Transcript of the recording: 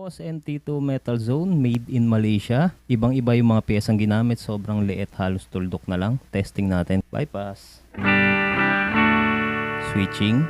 Boss NT2 Metal Zone, made in Malaysia. Ibang-iba yung mga piyesang ginamit, sobrang liit, halos tuldok na lang. Testing natin. Bypass. Switching.